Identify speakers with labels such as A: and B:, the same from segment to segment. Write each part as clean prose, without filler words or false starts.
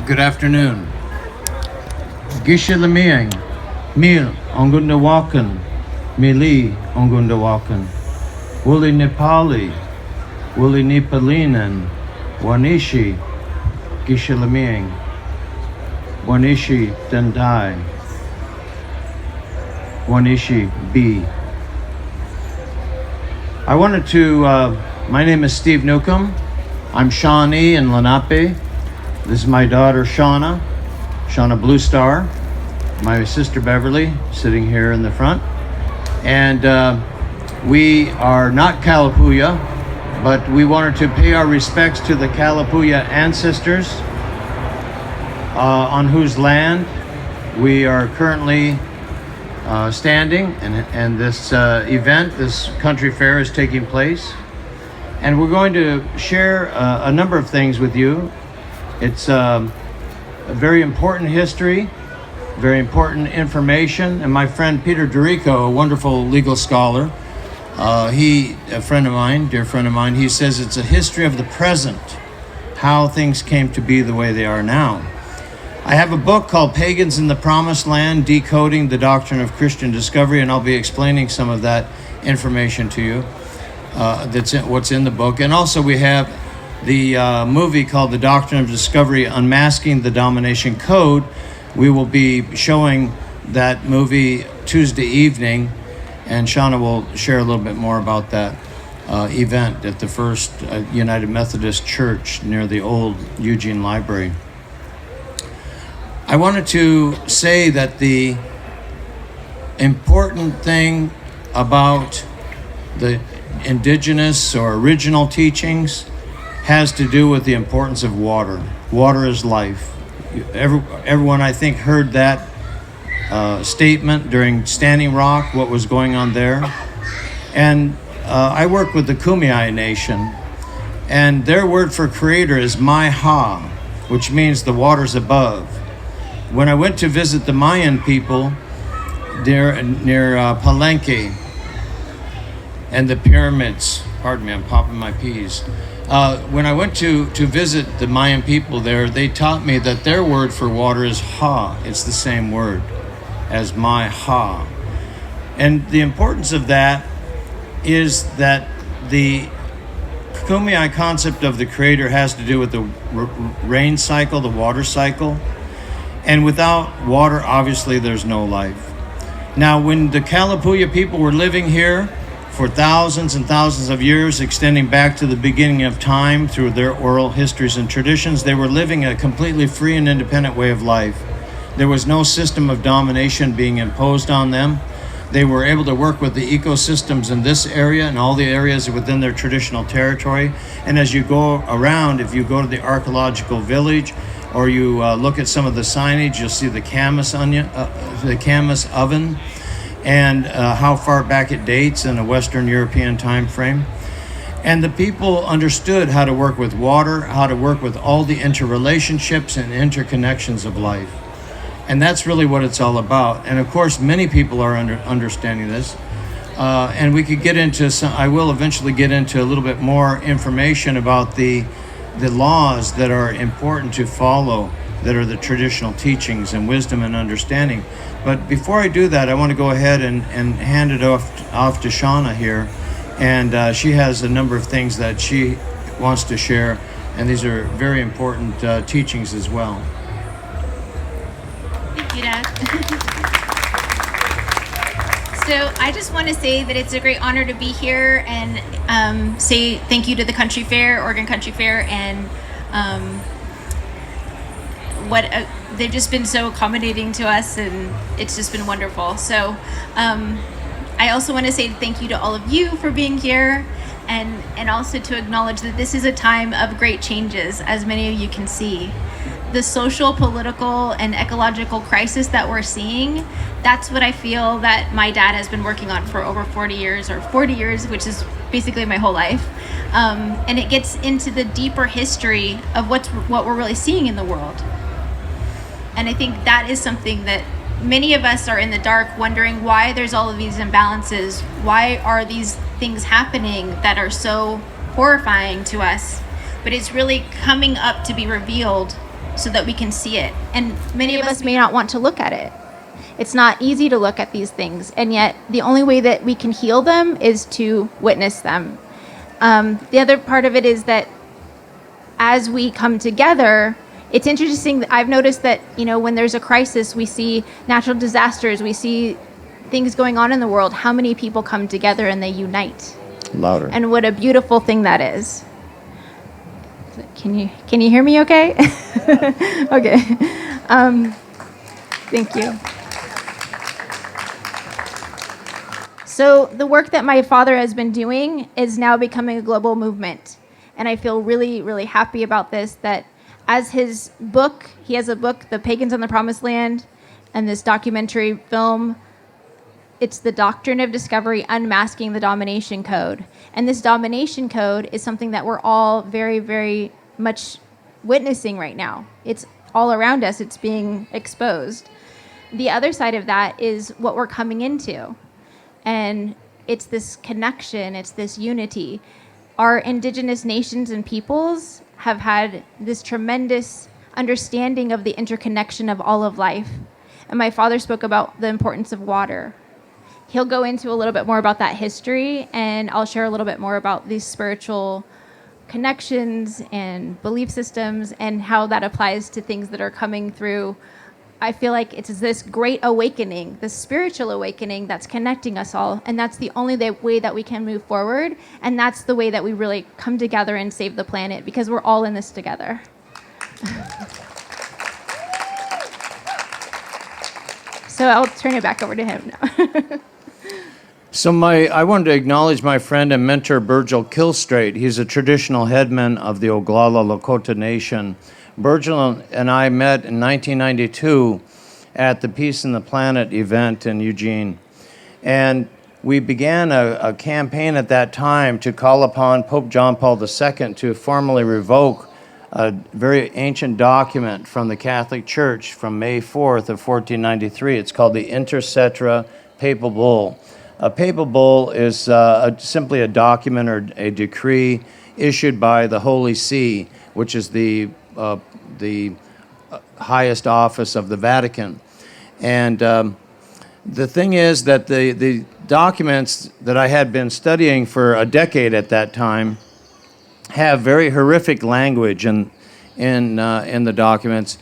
A: Good afternoon. Gishelamiang, Mil Ongundawakan, Mili Ongundawakan, Wuli Nepali, Wuli Nepalinan, Wanishi, Gishelamiang, Wanishi Dendai, Wanishi B. I wanted to, my name is Steve Newcomb. I'm Shawnee in Lenape. This is my daughter Shawna Bluestar, my sister Beverly, sitting here in the front. And we are not Kalapuya, but we wanted to pay our respects to the Kalapuya ancestors on whose land we are currently standing, and this event, this country fair, is taking place. And we're going to share a number of things with you. It's a very important history, very important information, and my friend Peter Dorico, a wonderful legal scholar, a friend of mine, dear friend of mine, he says it's a history of the present, how things came to be the way they are now. I have a book called Pagans in the Promised Land, Decoding the Doctrine of Christian Discovery, and I'll be explaining some of that information to you. What's in the book. And also we have the movie called The Doctrine of Discovery, Unmasking the Domination Code. We will be showing that movie Tuesday evening, and Shawna will share a little bit more about that event at the First United Methodist Church near the old Eugene Library. I wanted to say that the important thing about the indigenous or original teachings has to do with the importance of water. Water is life. Everyone, I think, heard that statement during Standing Rock, what was going on there. And I work with the Kumeyaay Nation, and their word for creator is Mai-Ha, which means the waters above. When I went to visit the Mayan people near Palenque and the pyramids, pardon me, I'm popping my peas. When I went to visit the Mayan people there, they taught me that their word for water is Ha. It's the same word as Mai-Ha. And the importance of that is that the Kumeyaay concept of the creator has to do with the rain cycle, the water cycle. And without water, obviously, there's no life. Now, when the Kalapuya people were living here for thousands and thousands of years, extending back to the beginning of time through their oral histories and traditions, they were living a completely free and independent way of life. There was no system of domination being imposed on them. They were able to work with the ecosystems in this area and all the areas within their traditional territory. And as you go around, if you go to the archaeological village, or you look at some of the signage, you'll see the Camas oven, and how far back it dates in a Western European time frame. And the people understood how to work with water, how to work with all the interrelationships and interconnections of life. And that's really what it's all about. And of course, many people are understanding this. And we could get into I will eventually get into a little bit more information about the laws that are important to follow, that are the traditional teachings and wisdom and understanding. But before I do that, I want to go ahead and hand it off to Shawna here. And she has a number of things that she wants to share, and these are very important teachings as well.
B: Thank you, Dad. So I just want to say that it's a great honor to be here and say thank you to the Country Fair, Oregon Country Fair, and they've just been so accommodating to us, and it's just been wonderful. So I also want to say thank you to all of you for being here, and also to acknowledge that this is a time of great changes, as many of you can see. The social, political, and ecological crisis that we're seeing, that's what I feel that my dad has been working on for over 40 years, which is basically my whole life. And it gets into the deeper history of what we're really seeing in the world. And I think that is something that many of us are in the dark, wondering why there's all of these imbalances. Why are these things happening that are so horrifying to us? But it's really coming up to be revealed so that we can see it. And many of us may not want to look at it. It's not easy to look at these things, and yet the only way that we can heal them is to witness them. The other part of it is that as we come together, it's interesting that I've noticed that, when there's a crisis, we see natural disasters, we see things going on in the world, how many people come together and they unite.
A: Louder.
B: And what a beautiful thing that is. Can you hear me okay? Okay. Thank you. So the work that my father has been doing is now becoming a global movement. And I feel really, really happy about this, that as his book, he has a book, The Pagans on the Promised Land, and this documentary film, it's the Doctrine of Discovery, Unmasking the Domination Code. And this domination code is something that we're all very, very much witnessing right now. It's all around us. It's being exposed. The other side of that is what we're coming into. And it's this connection, it's this unity. Our indigenous nations and peoples have had this tremendous understanding of the interconnection of all of life. And my father spoke about the importance of water. He'll go into a little bit more about that history, and I'll share a little bit more about these spiritual connections and belief systems and how that applies to things that are coming through. I feel like it's this great awakening, this spiritual awakening that's connecting us all, and that's the only way that we can move forward, and that's the way that we really come together and save the planet, because we're all in this together. So I'll turn it back over to him now.
A: So I wanted to acknowledge my friend and mentor, Virgil Kilstraight. He's a traditional headman of the Oglala Lakota Nation. Virgil and I met in 1992 at the Peace and the Planet event in Eugene. And we began a campaign at that time to call upon Pope John Paul II to formally revoke a very ancient document from the Catholic Church from May 4th of 1493. It's called the Inter Cetra Papal Bull. A papal bull is simply a document or a decree issued by the Holy See, which is the highest office of the Vatican. And the thing is that the documents that I had been studying for a decade at that time have very horrific language in the documents.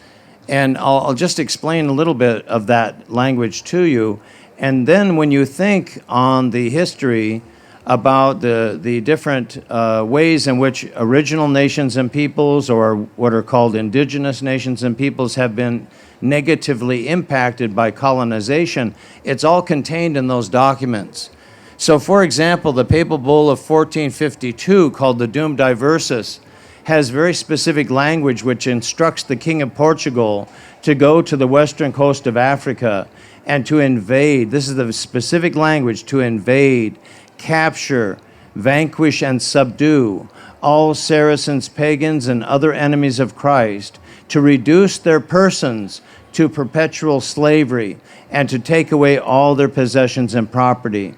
A: And I'll just explain a little bit of that language to you. And then when you think on the history about the different ways in which original nations and peoples, or what are called indigenous nations and peoples, have been negatively impacted by colonization, it's all contained in those documents. So, for example, the Papal Bull of 1452, called the Dum Diversus, has very specific language which instructs the King of Portugal to go to the western coast of Africa and to invade. This is the specific language: to invade, capture, vanquish, and subdue all Saracens, pagans, and other enemies of Christ, to reduce their persons to perpetual slavery, and to take away all their possessions and property.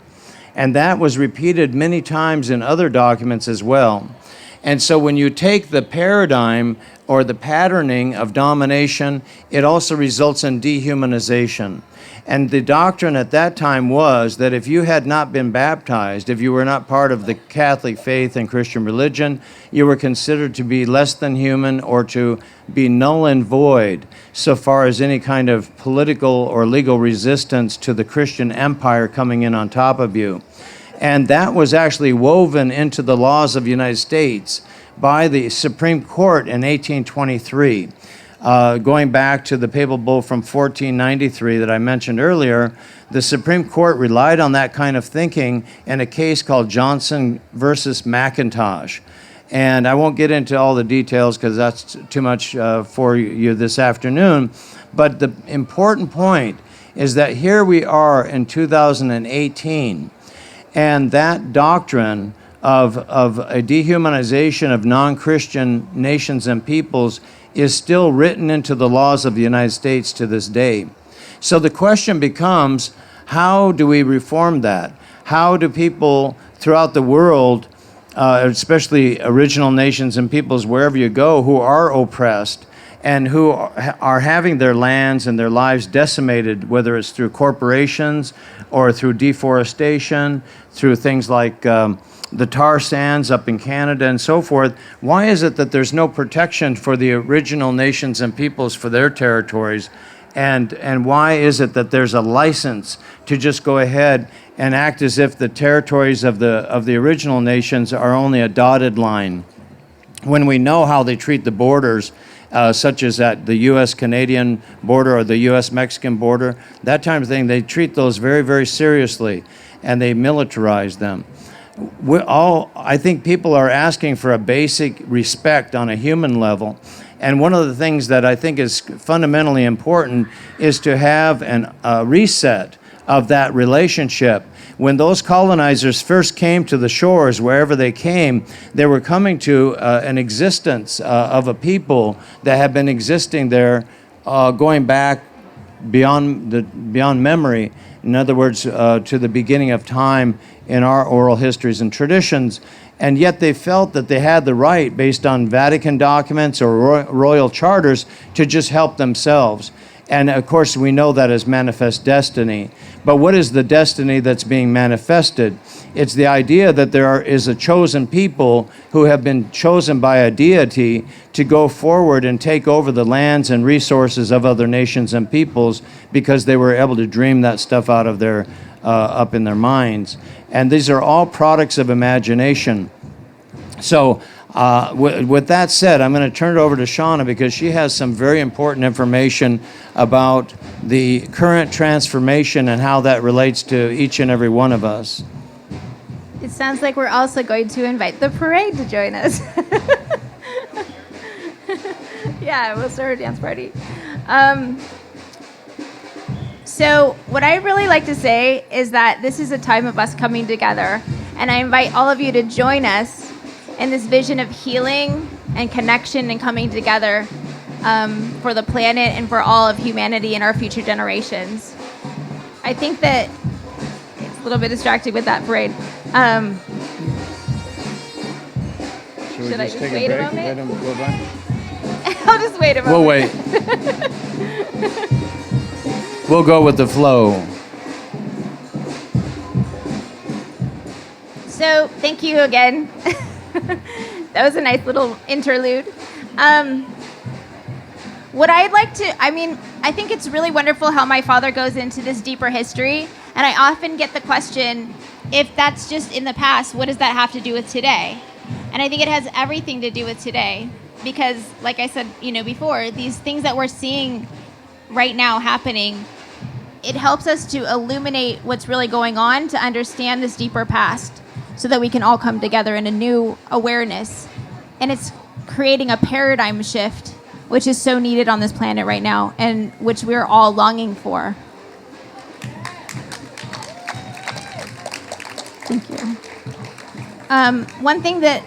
A: And that was repeated many times in other documents as well. And so when you take the paradigm or the patterning of domination, it also results in dehumanization. And the doctrine at that time was that if you had not been baptized, if you were not part of the Catholic faith and Christian religion, you were considered to be less than human or to be null and void so far as any kind of political or legal resistance to the Christian empire coming in on top of you. And that was actually woven into the laws of the United States by the Supreme Court in 1823. Going back to the Papal Bull from 1493 that I mentioned earlier, the Supreme Court relied on that kind of thinking in a case called Johnson versus McIntosh. And I won't get into all the details because that's too much for you this afternoon. But the important point is that here we are in 2018, and that doctrine of a dehumanization of non-Christian nations and peoples is still written into the laws of the United States to this day. So the question becomes, how do we reform that? How do people throughout the world, especially original nations and peoples wherever you go, who are oppressed and who are having their lands and their lives decimated, whether it's through corporations or through deforestation, through things like the tar sands up in Canada and so forth. Why is it that there's no protection for the original nations and peoples for their territories? And why is it that there's a license to just go ahead and act as if the territories of the original nations are only a dotted line, when we know how they treat the borders, such as at the U.S.-Canadian border or the U.S.-Mexican border, that type of thing? They treat those very, very seriously, and they militarize them. I think people are asking for a basic respect on a human level. And one of the things that I think is fundamentally important is to have a reset of that relationship. When those colonizers first came to the shores, wherever they came, they were coming to an existence of a people that had been existing there going back beyond memory. In other words, to the beginning of time in our oral histories and traditions. And yet they felt that they had the right, based on Vatican documents or royal charters, to just help themselves. And of course, we know that as manifest destiny. But what is the destiny that's being manifested? It's the idea that there is a chosen people who have been chosen by a deity to go forward and take over the lands and resources of other nations and peoples, because they were able to dream that stuff out of their up in their minds. And these are all products of imagination. So with that said, I'm going to turn it over to Shawna, because she has some very important information about the current transformation and how that relates to each and every one of us.
C: It sounds like we're also going to invite the parade to join us. Yeah, we'll start a dance party. So what I really like to say is that this is a time of us coming together, and I invite all of you to join us in this vision of healing and connection and coming together for the planet and for all of humanity and our future generations. I think that it's a little bit distracting with that parade. Should I just wait a moment? I'll just wait a moment.
A: We'll wait. We'll go with the flow.
C: So, thank you again. That was a nice little interlude. What I'd like to, I think it's really wonderful how my father goes into this deeper history, and I often get the question, if that's just in the past, what does that have to do with today? And I think it has everything to do with today, because, like I said, before, these things that we're seeing right now happening, it helps us to illuminate what's really going on, to understand this deeper past, so that we can all come together in a new awareness. And it's creating a paradigm shift, which is so needed on this planet right now, and which we're all longing for. Thank you. One thing that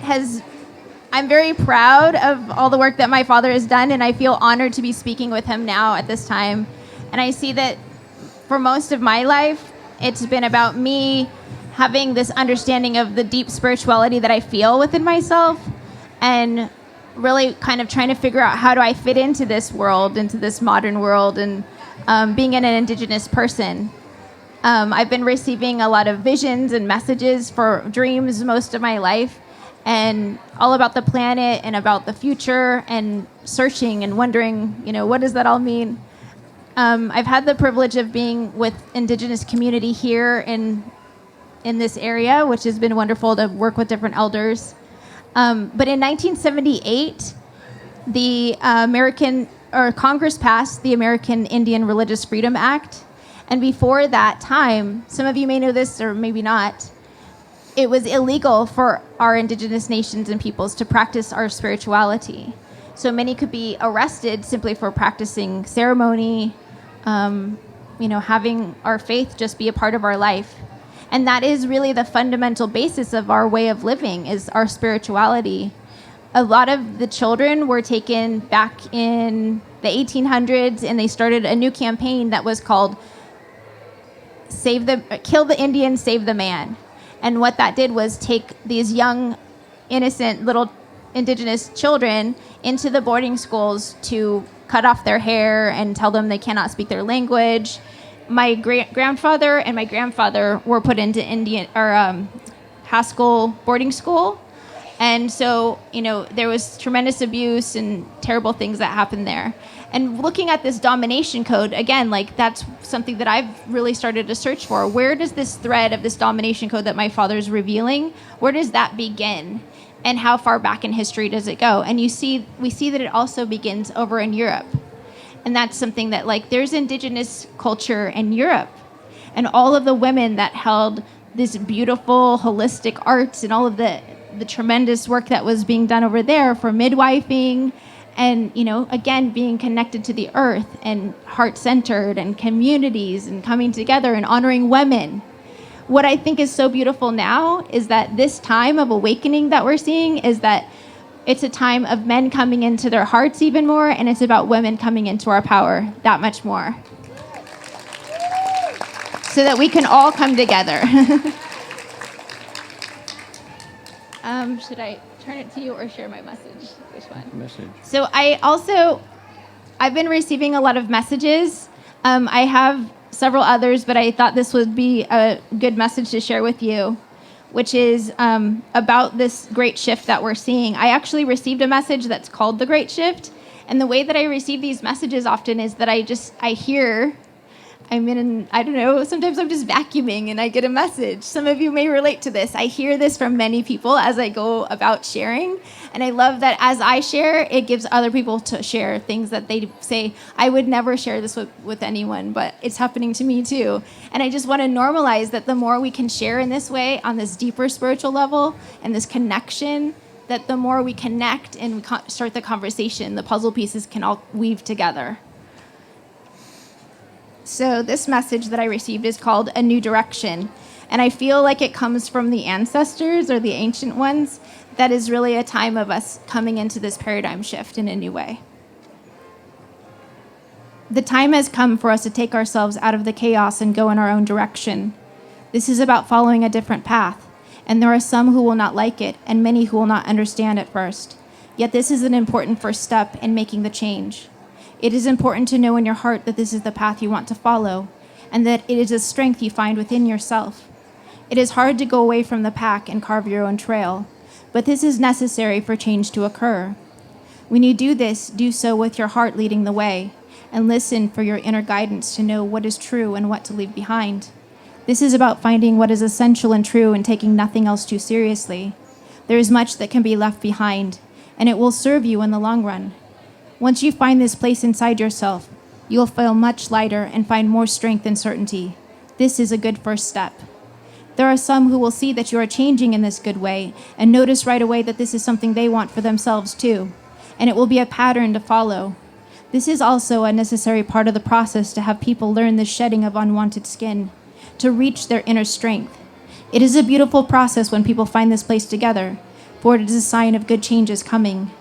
C: I'm very proud of all the work that my father has done, and I feel honored to be speaking with him now at this time. And I see that for most of my life, it's been about me having this understanding of the deep spirituality that I feel within myself, and really kind of trying to figure out, how do I fit into this world, into this modern world, and being an Indigenous person. I've been receiving a lot of visions and messages for dreams most of my life, and all about the planet and about the future, and searching and wondering, what does that all mean? I've had the privilege of being with Indigenous community here in this area, which has been wonderful to work with different elders. But in 1978, the Congress passed the American Indian Religious Freedom Act. And before that time, some of you may know this or maybe not, it was illegal for our Indigenous nations and peoples to practice our spirituality. So many could be arrested simply for practicing ceremony, having our faith just be a part of our life. And that is really the fundamental basis of our way of living, is our spirituality. A lot of the children were taken back in the 1800s, and they started a new campaign that was called Kill the Indian, Save the Man. And what that did was take these young, innocent little Indigenous children into the boarding schools to cut off their hair and tell them they cannot speak their language. My grandfather and my grandfather were put into Haskell boarding school. And so, there was tremendous abuse and terrible things that happened there. And looking at this domination code, again, that's something that I've really started to search for. Where does this thread of this domination code that my father's revealing, where does that begin? And how far back in history does it go? And we see that it also begins over in Europe. And that's something that, there's indigenous culture in Europe. And all of the women that held this beautiful, holistic arts and all of the tremendous work that was being done over there for midwifing and, again, being connected to the earth and heart-centered and communities and coming together and honoring women. What I think is so beautiful now is that this time of awakening that we're seeing is that it's a time of men coming into their hearts even more, and it's about women coming into our power that much more. So that we can all come together. Should I turn it to you or share my message? Which one?
A: Message.
C: So I've been receiving a lot of messages. I have several others, but I thought this would be a good message to share with you, which is about this great shift that we're seeing. I actually received a message that's called The Great Shift. And the way that I receive these messages often is that I hear, sometimes I'm just vacuuming and I get a message. Some of you may relate to this. I hear this from many people as I go about sharing. And I love that as I share, it gives other people to share things that they say, I would never share this with anyone, but it's happening to me too. And I just want to normalize that the more we can share in this way on this deeper spiritual level and this connection, that the more we connect and we start the conversation, the puzzle pieces can all weave together. So this message that I received is called A New Direction. And I feel like it comes from the ancestors or the ancient ones. That is really a time of us coming into this paradigm shift in a new way. The time has come for us to take ourselves out of the chaos and go in our own direction. This is about following a different path. And there are some who will not like it and many who will not understand at first. Yet this is an important first step in making the change. It is important to know in your heart that this is the path you want to follow, and that it is a strength you find within yourself. It is hard to go away from the pack and carve your own trail, but this is necessary for change to occur. When you do this, do so with your heart leading the way, and listen for your inner guidance to know what is true and what to leave behind. This is about finding what is essential and true and taking nothing else too seriously. There is much that can be left behind, and it will serve you in the long run. Once you find this place inside yourself, you'll feel much lighter and find more strength and certainty. This is a good first step. There are some who will see that you are changing in this good way and notice right away that this is something they want for themselves too, and it will be a pattern to follow. This is also a necessary part of the process to have people learn the shedding of unwanted skin, to reach their inner strength. It is a beautiful process when people find this place together, for it is a sign of good changes coming.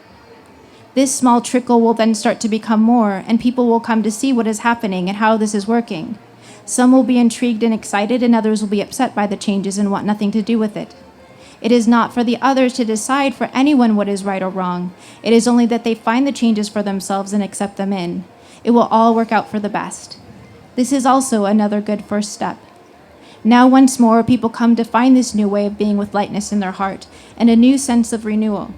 C: This small trickle will then start to become more, and people will come to see what is happening and how this is working. Some will be intrigued and excited, and others will be upset by the changes and want nothing to do with it. It is not for the others to decide for anyone what is right or wrong. It is only that they find the changes for themselves and accept them in. It will all work out for the best. This is also another good first step. Now once more, people come to find this new way of being with lightness in their heart and a new sense of renewal.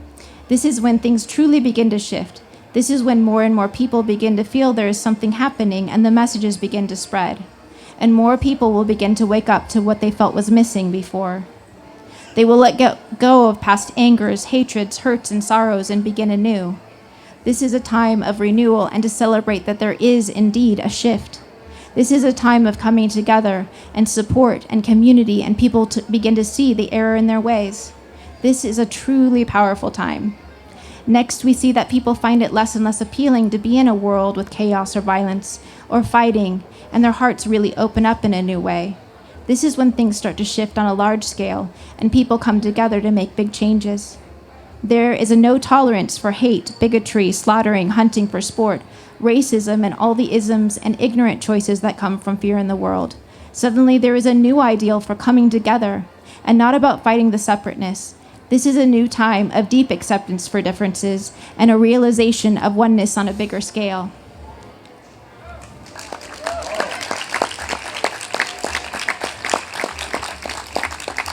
C: This is when things truly begin to shift. This is when more and more people begin to feel there is something happening and the messages begin to spread. And more people will begin to wake up to what they felt was missing before. They will let go of past angers, hatreds, hurts, and sorrows and begin anew. This is a time of renewal and to celebrate that there is indeed a shift. This is a time of coming together and support and community and people to begin to see the error in their ways. This is a truly powerful time. Next, we see that people find it less and less appealing to be in a world with chaos or violence or fighting, and their hearts really open up in a new way. This is when things start to shift on a large scale, and people come together to make big changes. There is a no tolerance for hate, bigotry, slaughtering, hunting for sport, racism, and all the isms and ignorant choices that come from fear in the world. Suddenly, there is a new ideal for coming together, and not about fighting the separateness. This is a new time of deep acceptance for differences and a realization of oneness on a bigger scale.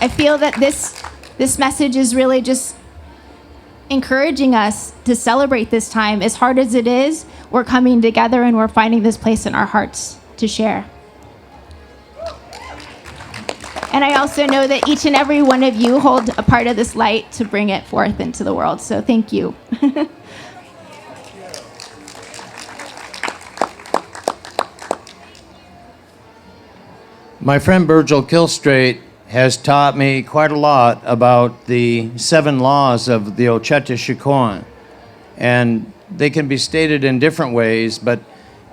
C: I feel that this message is really just encouraging us to celebrate this time. As hard as it is, we're coming together and we're finding this place in our hearts to share. And I also know that each and every one of you hold a part of this light to bring it forth into the world. So thank you.
A: My friend Virgil Kilstraight has taught me quite a lot about the 7 laws of the Ocheta Shikon. And they can be stated in different ways, but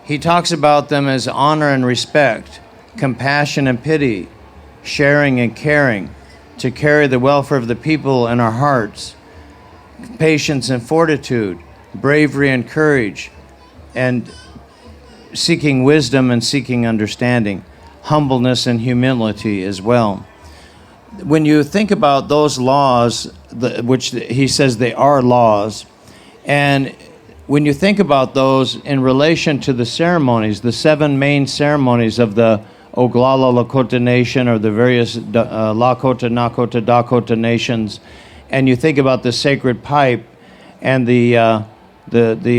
A: he talks about them as honor and respect, compassion and pity, sharing and caring, to carry the welfare of the people in our hearts, patience and fortitude, bravery and courage, and seeking wisdom and seeking understanding, humbleness and humility as well. When you think about those laws, which he says they are laws, and when you think about those in relation to the ceremonies, the 7 main ceremonies of the Oglala Lakota Nation or the various Lakota, Nakota, Dakota nations, and you think about the sacred pipe and the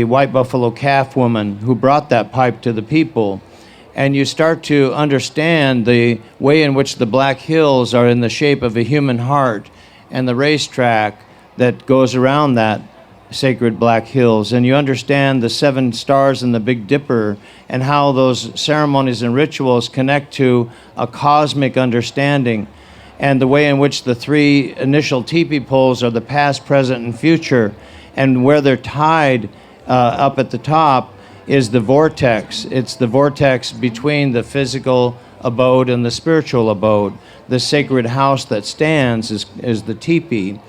A: white buffalo calf woman who brought that pipe to the people, and you start to understand the way in which the Black Hills are in the shape of a human heart and the racetrack that goes around that sacred Black Hills, and you understand the 7 stars and the Big Dipper and how those ceremonies and rituals connect to a cosmic understanding, and the way in which the 3 initial teepee poles are the past, present, and future, and where they're tied up at the top is the vortex. It's the vortex between the physical abode and the spiritual abode. The sacred house that stands is the teepee.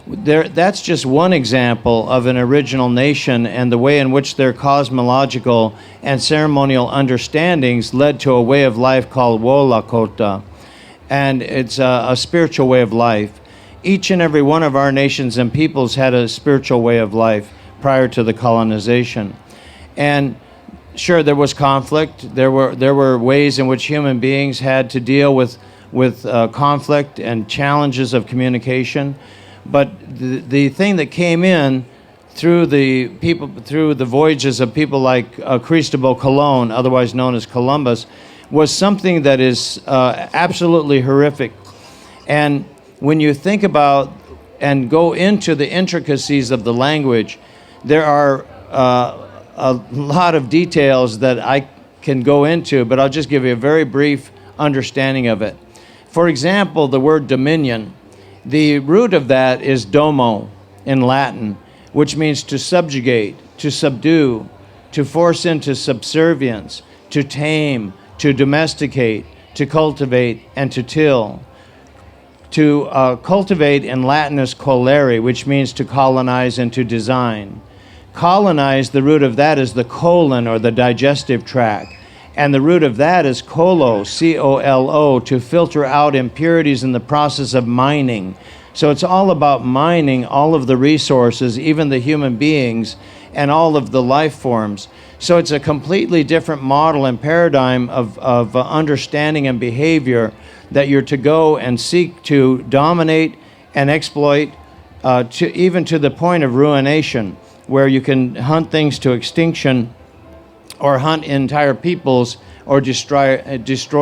A: That's just one example of an original nation and the way in which their cosmological and ceremonial understandings led to a way of life called Wolakota. And it's a spiritual way of life. Each and every one of our nations and peoples had a spiritual way of life prior to the colonization. And sure, there was conflict. There were ways in which human beings had to deal with conflict and challenges of communication. But the thing that came in through the voyages of people like Cristobal Colon, otherwise known as Columbus, was something that is absolutely horrific. And when you think about and go into the intricacies of the language, there are a lot of details that I can go into, but I'll just give you a very brief understanding of it. For example, the word dominion, the root of that is domo in Latin, which means to subjugate, to subdue, to force into subservience, to tame, to domesticate, to cultivate, and to till. To cultivate in Latin is colere, which means to colonize and to design. Colonize, the root of that is the colon or the digestive tract. And the root of that is colo, C-O-L-O, to filter out impurities in the process of mining. So it's all about mining all of the resources, even the human beings, and all of the life forms. So it's a completely different model and paradigm of understanding and behavior that you're to go and seek to dominate and exploit even to the point of ruination, where you can hunt things to extinction or hunt entire peoples or destroy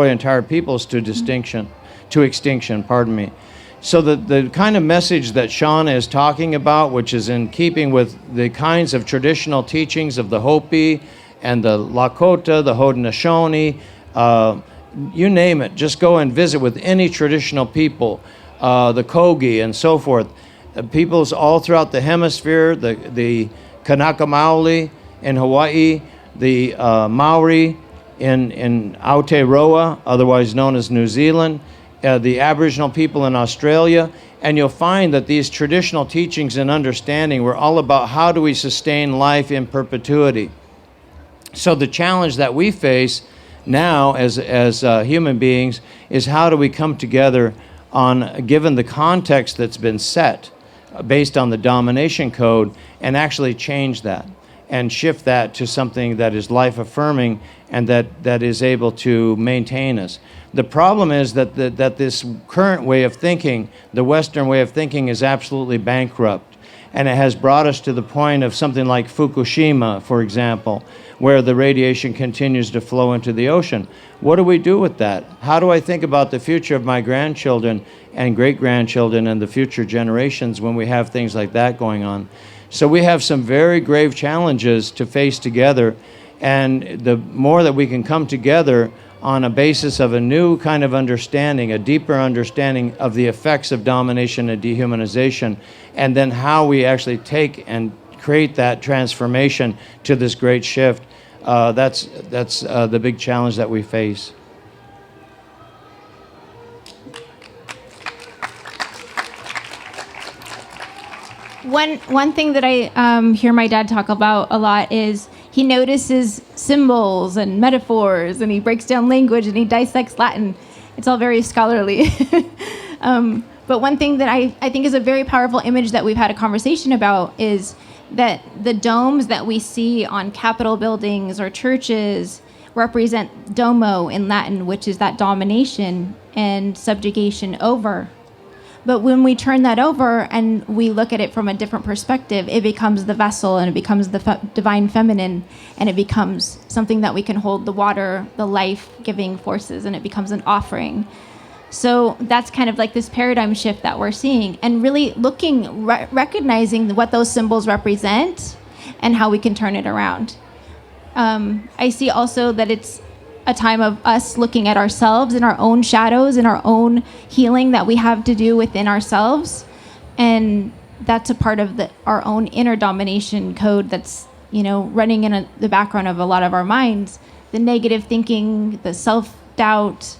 A: entire peoples to extinction, pardon me. So the kind of message that Shawna is talking about, which is in keeping with the kinds of traditional teachings of the Hopi and the Lakota, the Haudenosaunee, you name it, just go and visit with any traditional people, the Kogi and so forth. Peoples all throughout the hemisphere, the Kanaka Maoli in Hawaii, the Maori in Aotearoa, otherwise known as New Zealand, the Aboriginal people in Australia, and you'll find that these traditional teachings and understanding were all about how do we sustain life in perpetuity. So the challenge that we face now as human beings is how do we come together given the context that's been set. based on the domination code and actually change that and shift that to something that is life-affirming and that is able to maintain us. The problem is that this current way of thinking, the Western way of thinking, is absolutely bankrupt. And it has brought us to the point of something like Fukushima, for example, where the radiation continues to flow into the ocean. What do we do with that? How do I think about the future of my grandchildren and great-grandchildren and the future generations when we have things like that going on? So we have some very grave challenges to face together, and the more that we can come together on a basis of a new kind of understanding, a deeper understanding of the effects of domination and dehumanization, and then how we actually take and create that transformation to this great shift, that's the big challenge that we face.
C: One thing that I hear my dad talk about a lot is he notices symbols and metaphors, and he breaks down language, and he dissects Latin. It's all very scholarly. But one thing that I think is a very powerful image that we've had a conversation about is that the domes that we see on Capitol buildings or churches represent domo in Latin, which is that domination and subjugation over. But when we turn that over and we look at it from a different perspective, it becomes the vessel, and it becomes the divine feminine, and it becomes something that we can hold the water, the life-giving forces, and it becomes an offering. So that's kind of like this paradigm shift that we're seeing, and really looking, recognizing what those symbols represent and how we can turn it around. I see also that it's a time of us looking at ourselves and our own shadows and our own healing that we have to do within ourselves. And that's a part of our own inner domination code that's, running in the background of a lot of our minds. The negative thinking, the self-doubt,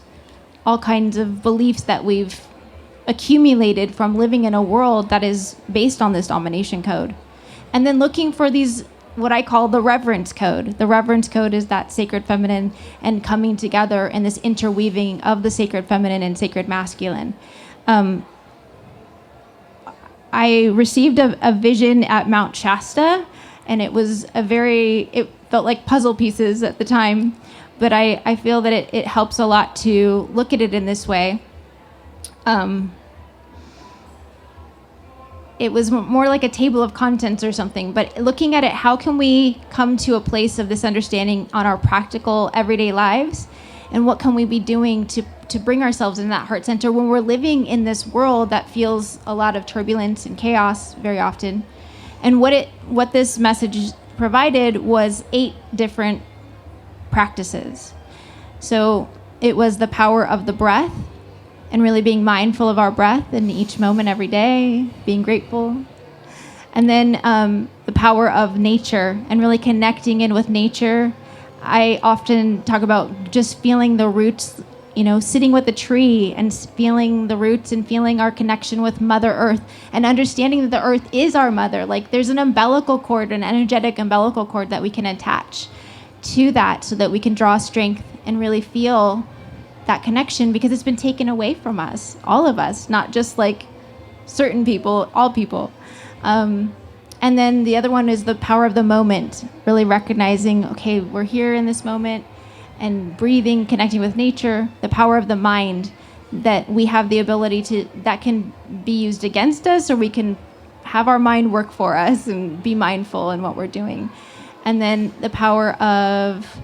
C: all kinds of beliefs that we've accumulated from living in a world that is based on this domination code. And then looking for these, what I call the reverence code. The reverence code is that sacred feminine and coming together in this interweaving of the sacred feminine and sacred masculine. I received a vision at Mount Shasta, and it was it felt like puzzle pieces at the time, but I feel that it helps a lot to look at it in this way. It was more like a table of contents or something, but looking at it, how can we come to a place of this understanding on our practical everyday lives, and what can we be doing to bring ourselves in that heart center when we're living in this world that feels a lot of turbulence and chaos very often. And what this message provided was 8 different practices. So it was the power of the breath, and really being mindful of our breath in each moment every day, being grateful. And then the power of nature and really connecting in with nature. I often talk about just feeling the roots, sitting with a tree and feeling the roots and feeling our connection with Mother Earth, and understanding that the earth is our mother. Like, there's an umbilical cord, an energetic umbilical cord that we can attach to that so that we can draw strength and really feel that connection, because it's been taken away from us, all of us, not just like certain people, all people. And then the other one is the power of the moment, really recognizing, okay, we're here in this moment, and breathing, connecting with nature. The power of the mind, that we have the ability that can be used against us, or we can have our mind work for us and be mindful in what we're doing. And then the power of,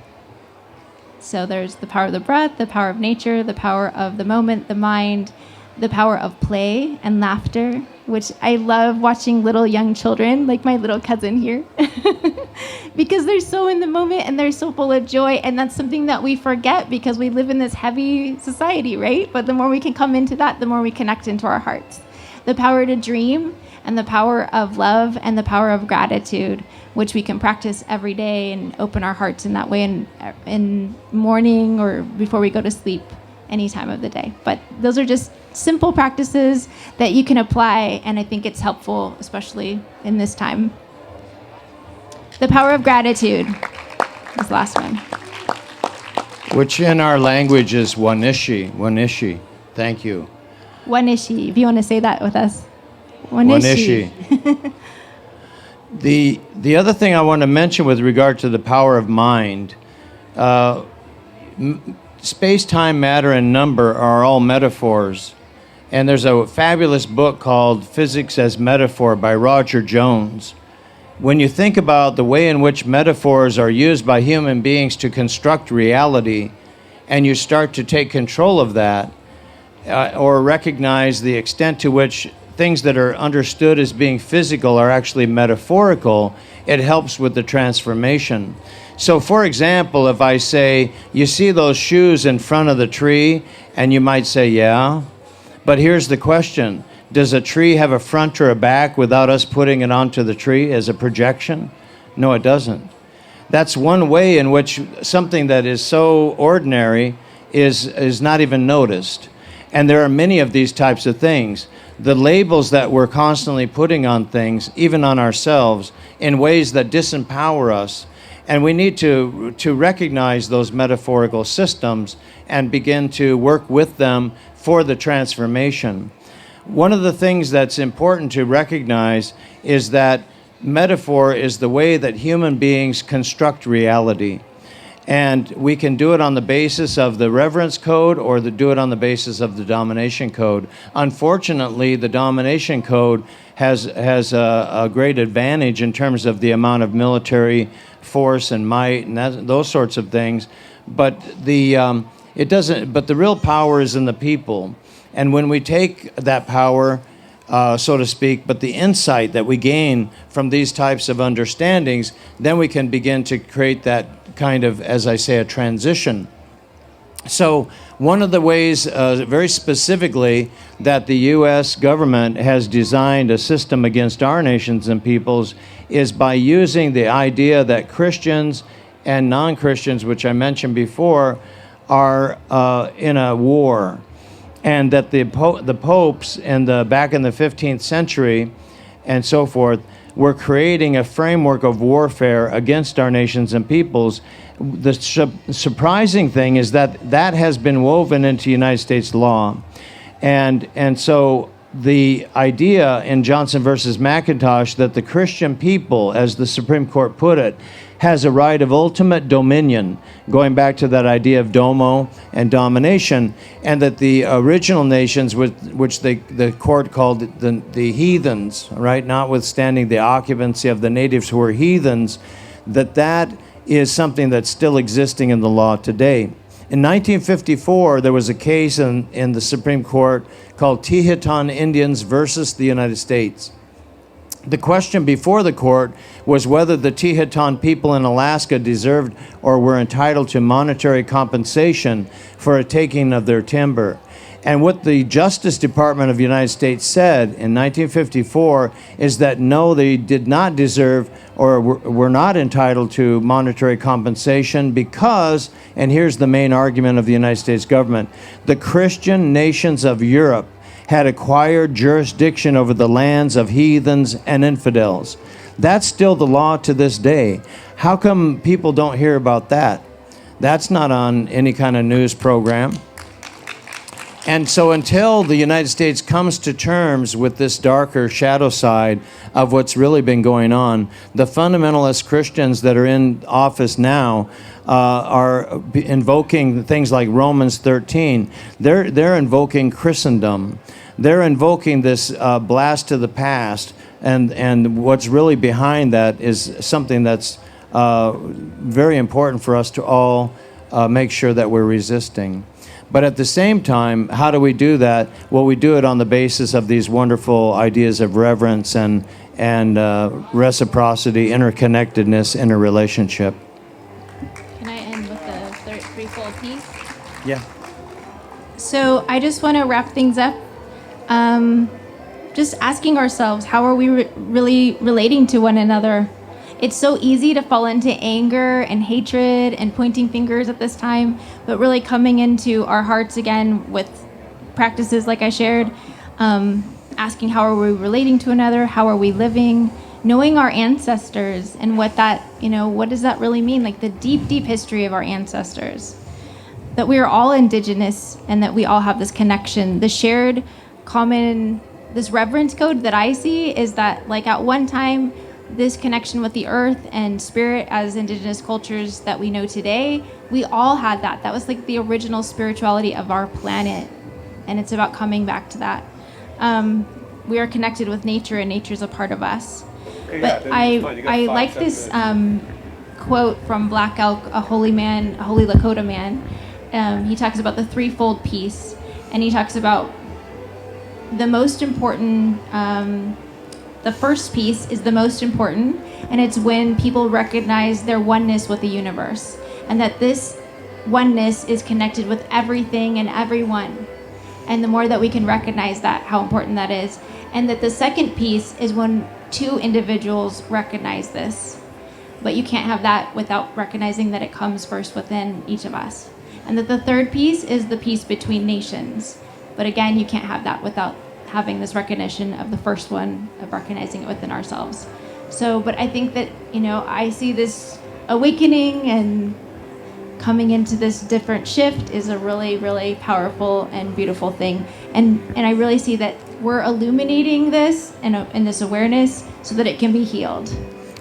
C: so there's the power of the breath, the power of nature, the power of the moment, the mind, the power of play and laughter, which I love watching little young children, like my little cousin here, because they're so in the moment and they're so full of joy. And that's something that we forget because we live in this heavy society, right? But the more we can come into that, the more we connect into our hearts. The power to dream, and the power of love, and the power of gratitude, which we can practice every day and open our hearts in that way in morning or before we go to sleep, any time of the day. But those are just simple practices that you can apply, and I think it's helpful, especially in this time. The power of gratitude, this last one.
A: Which in our language is wanishi. Thank you.
C: Wanishi, if you want to say that with us. Wanishi.
A: The other thing I want to mention with regard to the power of mind, space, time, matter, and number are all metaphors. And there's a fabulous book called Physics as Metaphor by Roger Jones. When you think about the way in which metaphors are used by human beings to construct reality, and you start to take control of that, or recognize the extent to which things that are understood as being physical are actually metaphorical, it helps with the transformation. So, for example, if I say, you see those shoes in front of the tree, and you might say, yeah, but here's the question. Does a tree have a front or a back without us putting it onto the tree as a projection? No, it doesn't. That's one way in which something that is so ordinary is not even noticed. And there are many of these types of things. The labels that we're constantly putting on things, even on ourselves, in ways that disempower us. And we need to recognize those metaphorical systems and begin to work with them for the transformation. One of the things that's important to recognize is that metaphor is the way that human beings construct reality. And we can do it on the basis of the reverence code or do it on the basis of the domination code. Unfortunately, the domination code has a great advantage in terms of the amount of military force and might and those sorts of things. But it doesn't. But the real power is in the people. And when we take that power, so to speak, but the insight that we gain from these types of understandings, then we can begin to create that kind of, as I say, a transition. So one of the ways, very specifically, that the U.S. government has designed a system against our nations and peoples is by using the idea that Christians and non-Christians, which I mentioned before, are in a war. And that the popes back in the 15th century and so forth were creating a framework of warfare against our nations and peoples. The surprising thing is that has been woven into United States law. And so the idea in Johnson versus McIntosh that the Christian people, as the Supreme Court put it, has a right of ultimate dominion, going back to that idea of domo and domination, and that the original nations, which the court called the heathens, right, notwithstanding the occupancy of the natives who were heathens, that is something that's still existing in the law today. In 1954, there was a case in the Supreme Court called Hutton Indians versus the United States. The question before the court was whether the Hutton people in Alaska deserved or were entitled to monetary compensation for a taking of their timber. And what the Justice Department of the United States said in 1954 is that no, they did not deserve or were not entitled to monetary compensation because, and here's the main argument of the United States government, the Christian nations of Europe had acquired jurisdiction over the lands of heathens and infidels. That's still the law to this day. How come people don't hear about that? That's not on any kind of news program. And so until the United States comes to terms with this darker shadow side of what's really been going on, the fundamentalist Christians that are in office now are invoking things like Romans 13. They're invoking Christendom. They're invoking this blast to the past, and what's really behind that is something that's very important for us to all make sure that we're resisting. But at the same time, how do we do that? Well, we do it on the basis of these wonderful ideas of reverence and reciprocity, interconnectedness in a relationship.
C: Can I end with the threefold peace?
A: Yeah.
C: So I just want to wrap things up. Just asking ourselves, how are we really relating to one another? It's so easy to fall into anger and hatred and pointing fingers at this time, but really coming into our hearts again with practices like I shared, asking how are we relating to another, how are we living, knowing our ancestors and what that, what does that really mean? Like the deep, deep history of our ancestors. That we are all Indigenous and that we all have this connection, the shared common this reverence code that I see is that, like, at one time, this connection with the earth and spirit as indigenous cultures that we know today, we all had that. That was like the original spirituality of our planet, and it's about coming back to that. We are connected with nature, and nature's a part of us. But I like this quote from Black Elk, a holy Lakota man. He talks about the threefold peace, and he talks about the most important, the first piece is the most important, and it's when people recognize their oneness with the universe, and that this oneness is connected with everything and everyone. And the more that we can recognize that, how important that is. And that the second piece is when two individuals recognize this. But you can't have that without recognizing that it comes first within each of us. And that the third piece is the peace between nations. But again, you can't have that without having this recognition of the first one, of recognizing it within ourselves. So, but I think that, I see this awakening and coming into this different shift is a really, really powerful and beautiful thing. And I really see that we're illuminating this and this awareness so that it can be healed.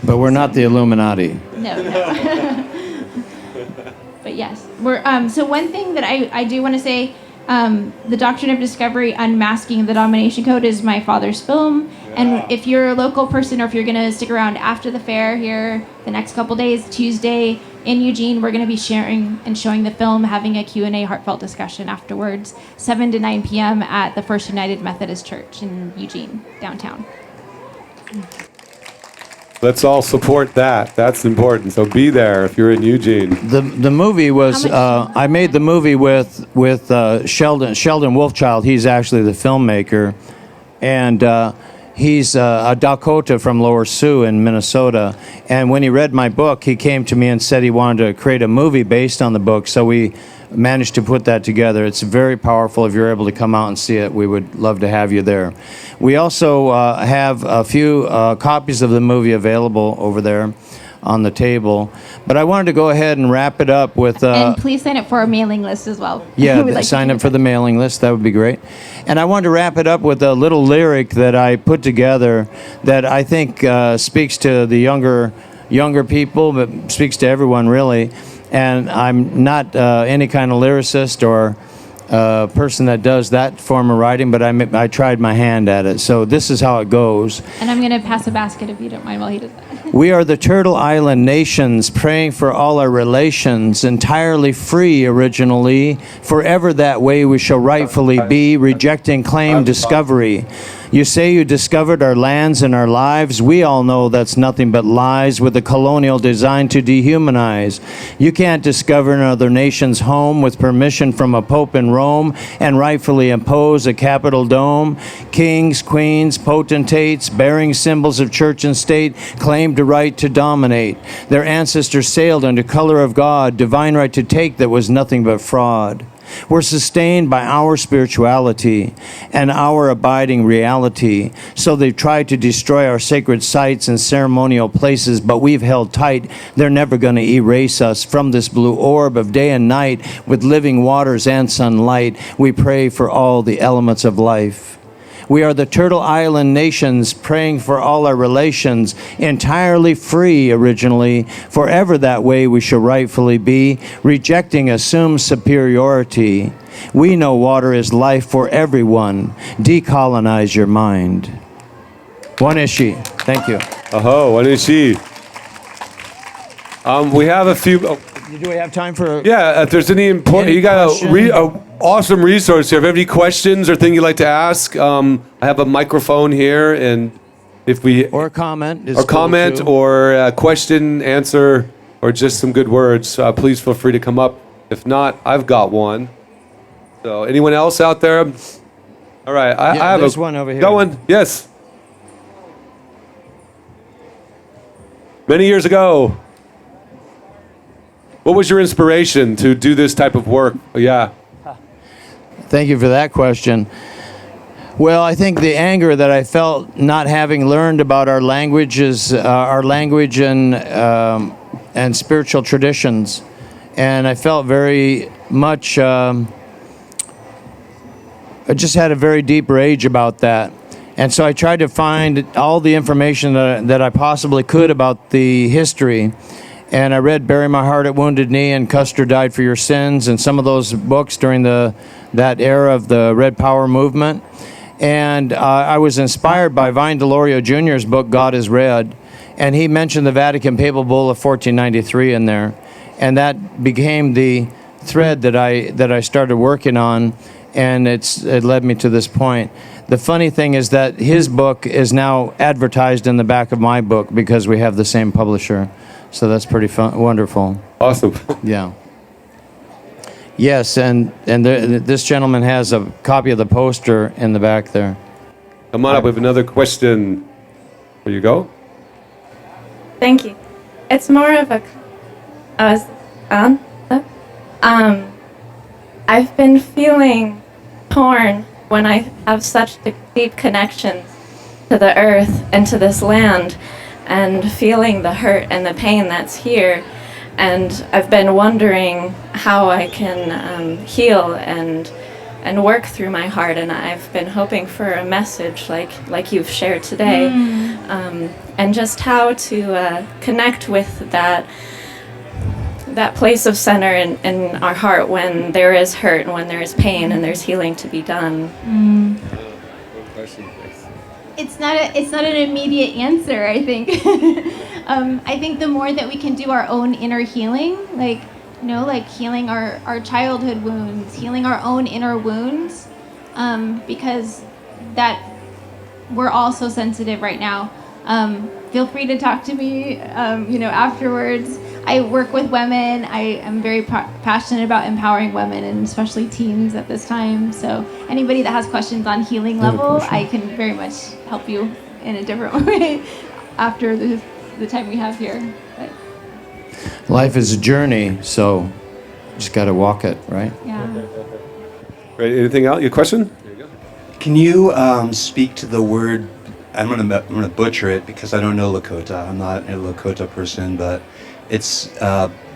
A: But we're not the Illuminati.
C: No. But yes, we're. So one thing that I do want to say, the Doctrine of Discovery, Unmasking the Domination Code is my father's film. Yeah. And if you're a local person or if you're going to stick around after the fair here the next couple days, Tuesday in Eugene, we're going to be sharing and showing the film, having a Q&A heartfelt discussion afterwards, 7 to 9 p.m. at the First United Methodist Church in Eugene, downtown.
D: Let's all support that. That's important. So be there if you're in Eugene.
A: The movie was I made the movie with Sheldon Wolfchild. He's actually the filmmaker, and he's a Dakota from Lower Sioux in Minnesota. And when he read my book, he came to me and said he wanted to create a movie based on the book. So we managed to put that together. It's very powerful. If you're able to come out and see it, we would love to have you there. We also have a few copies of the movie available over there on the table. But I wanted to go ahead and wrap it up with...
C: and please sign up for our mailing list as well.
A: Yeah, sign up for the mailing list. That would be great. And I wanted to wrap it up with a little lyric that I put together that I think speaks to the younger people, but speaks to everyone, really. And I'm not any kind of lyricist or person that does that form of writing, but I tried my hand at it. So this is how it goes.
C: And I'm going to pass a basket if you don't mind while he does that.
A: We are the Turtle Island nations, praying for all our relations, entirely free originally, forever that way we shall rightfully be, rejecting claim discovery. You say you discovered our lands and our lives. We all know that's nothing but lies with a colonial design to dehumanize. You can't discover another nation's home with permission from a pope in Rome and rightfully impose a Capitol dome. Kings, queens, potentates, bearing symbols of church and state, claimed the right to dominate. Their ancestors sailed under color of God, divine right to take that was nothing but fraud. We're sustained by our spirituality and our abiding reality. So they've tried to destroy our sacred sites and ceremonial places, but we've held tight. They're never going to erase us from this blue orb of day and night with living waters and sunlight. We pray for all the elements of life. We are the Turtle Island nations, praying for all our relations, entirely free originally, forever that way we shall rightfully be, rejecting assumed superiority. We know water is life for everyone. Decolonize your mind. Wanishi. Thank you.
D: Wanishi. We have a few...
A: Do we have time for...
D: Yeah, if there's any important... You got a awesome resource here. If you have any questions or thing you'd like to ask, I have a microphone here, and if we...
A: Or a comment.
D: Or comment, or a question, answer, or just some good words, please feel free to come up. If not, I've got one. So, anyone else out there? All right, I have
A: there's one over here.
D: Going, yes. Many years ago, what was your inspiration to do this type of work? Yeah.
A: Thank you for that question. Well, I think the anger that I felt not having learned about our languages, our language and spiritual traditions, and I felt very much. I just had a very deep rage about that, And so I tried to find all the information that I possibly could about the history. And I read Bury My Heart at Wounded Knee and Custer Died for Your Sins and some of those books during that era of the Red Power movement. And I was inspired by Vine Delorio Jr.'s book, God is Red. And he mentioned the Vatican Papal Bull of 1493 in there. And that became the thread that I started working on. And it led me to this point. The funny thing is that his book is now advertised in the back of my book because we have the same publisher. So that's pretty fun, wonderful.
D: Awesome.
A: Yeah. Yes, and this gentleman has a copy of the poster in the back there.
D: Come on up with another question. There you go.
E: Thank you. It's more of a. I've been feeling torn when I have such deep connections to the earth and to this land, and feeling the hurt and the pain that's here. And I've been wondering how I can heal and work through my heart. And I've been hoping for a message like you've shared today, and just how to connect with that place of center in our heart when there is hurt and when there is pain and there's healing to be done.
C: It's not an immediate answer, I think. I think the more that we can do our own inner healing, like healing our childhood wounds, healing our own inner wounds, because that we're all so sensitive right now. Feel free to talk to me, afterwards. I work with women. I am very passionate about empowering women, and especially teens at this time. So anybody that has questions on healing level, I can very much help you in a different way after the time we have here. But
A: Life is a journey, so you just got to walk it, right?
C: yeah.
D: Right, anything else? Your question?
F: Can you speak to the word? I'm gonna butcher it because I don't know Lakota. I'm not a Lakota person, but it's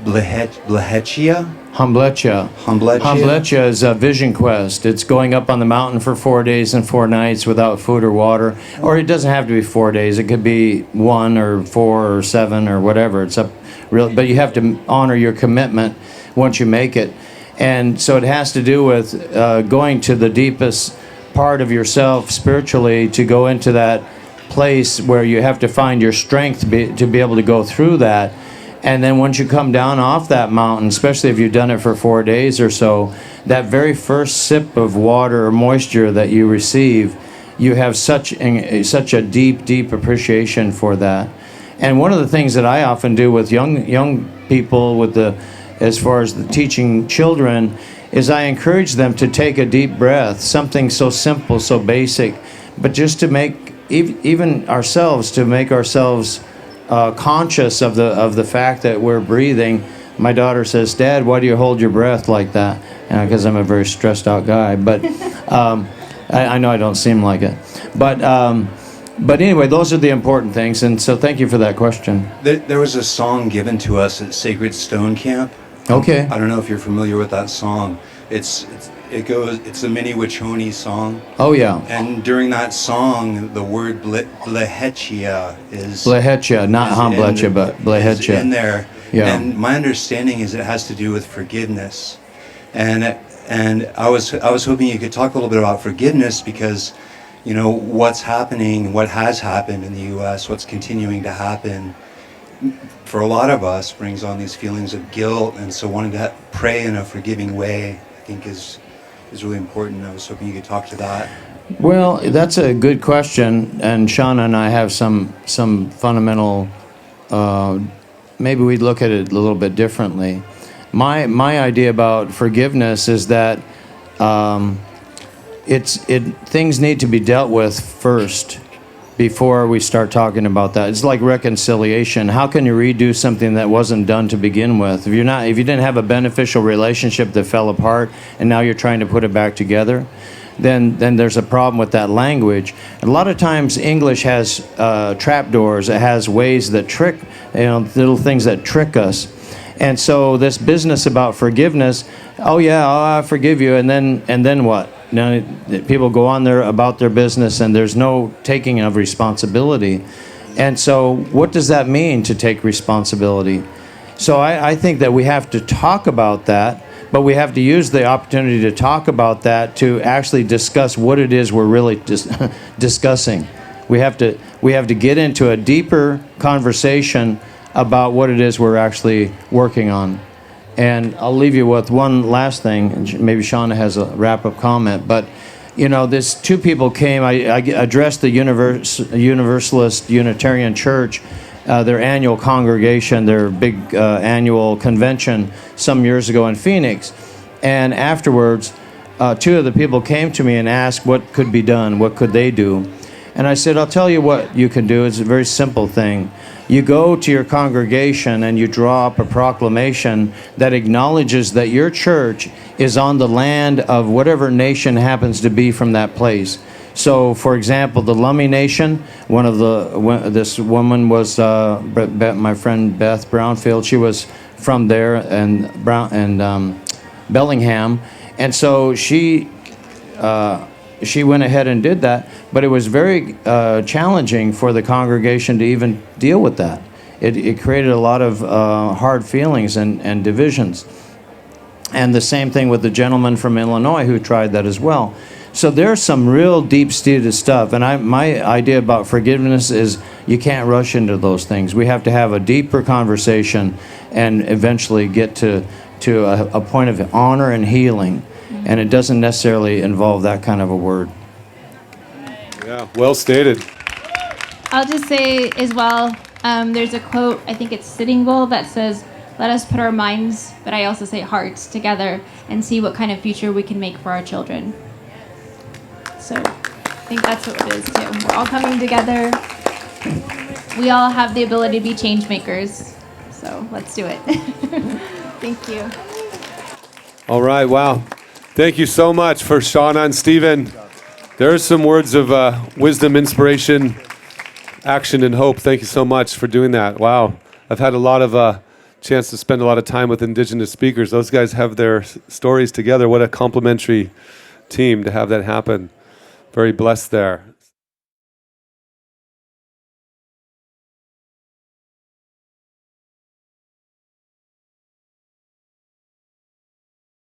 F: Blehechia.
A: Humblecha. Humblecha is a vision quest. It's going up on the mountain for 4 days and 4 nights without food or water. Or it doesn't have to be 4 days. It could be 1 or 4 or 7 or whatever. It's up real, but you have to honor your commitment once you make it. And so it has to do with going to the deepest part of yourself spiritually, to go into that place where you have to find your strength to be able to go through that. And then once you come down off that mountain, especially if you've done it for 4 days or so, that very first sip of water or moisture that you receive, you have such a deep appreciation for that. And one of the things that I often do with young people as far as the teaching children, is I encourage them to take a deep breath, something so simple, so basic, but just to make even ourselves, to make ourselves conscious of the fact that we're breathing. My daughter says, "Dad, why do you hold your breath like that?" Because I'm a very stressed out guy, but I know I don't seem like it. But anyway, those are the important things, and so thank you for that question.
F: There was a song given to us at Sacred Stone Camp.
A: Okay.
F: I don't know if you're familiar with that song. It's a Minnie Wachoni song.
A: Oh yeah.
F: And during that song, the word Blehechia is
A: Blehechia, not Humblecha, but Blehechia.
F: in there.
A: Yeah.
F: And my understanding is it has to do with forgiveness. And I was hoping you could talk a little bit about forgiveness, because what's happening, what has happened in the U.S., what's continuing to happen for a lot of us brings on these feelings of guilt, and so wanting to pray in a forgiving way, I think is really important. I was hoping you could talk to that.
A: Well, that's a good question, and Shawna and I have some fundamental. Maybe we'd look at it a little bit differently. My idea about forgiveness is that things need to be dealt with first before we start talking about that. It's like reconciliation. How can you redo something that wasn't done to begin with? If you didn't have a beneficial relationship that fell apart and now you're trying to put it back together, then there's a problem with that language. And a lot of times English has trapdoors. It has ways that trick, little things that trick us. And so this business about forgiveness, I forgive you, and then what? people go on there about their business, and there's no taking of responsibility. And so what does that mean, to take responsibility? So I think that we have to talk about that, but we have to use the opportunity to talk about that to actually discuss what it is we're really discussing. We have to get into a deeper conversation about what it is we're actually working on. And I'll leave you with one last thing, and maybe Shawna has a wrap-up comment, but this two people came. I addressed the Universalist Unitarian Church, their annual congregation, their big annual convention some years ago in Phoenix. And afterwards, two of the people came to me and asked what could be done, what could they do. And I said, I'll tell you what you can do. It's a very simple thing. You go to your congregation and you draw up a proclamation that acknowledges that your church is on the land of whatever nation happens to be from that place. So, for example, the Lummi Nation, this woman was my friend Beth Brownfield. She was from there, and Bellingham, and so she went ahead and did that. But it was very challenging for the congregation to even deal with that. It created a lot of hard feelings and divisions. And the same thing with the gentleman from Illinois who tried that as well. So there's some real deep-seated stuff, and my idea about forgiveness is you can't rush into those things. We have to have a deeper conversation and eventually get to a point of honor and healing, and it doesn't necessarily involve that kind of a word.
D: Yeah, well stated.
C: I'll just say as well, there's a quote, I think it's Sitting Bull, that says, "Let us put our minds," but I also say hearts, together and see what kind of future we can make for our children. So I think that's what it is too. We're all coming together. We all have the ability to be change makers. So let's do it. Thank you.
D: All right, wow. Thank you so much for Shawna and Stephen. There's some words of wisdom, inspiration, action, and hope. Thank you so much for doing that. Wow. I've had a lot of chance to spend a lot of time with Indigenous speakers. Those guys have their stories together. What a complimentary team to have that happen. Very blessed there.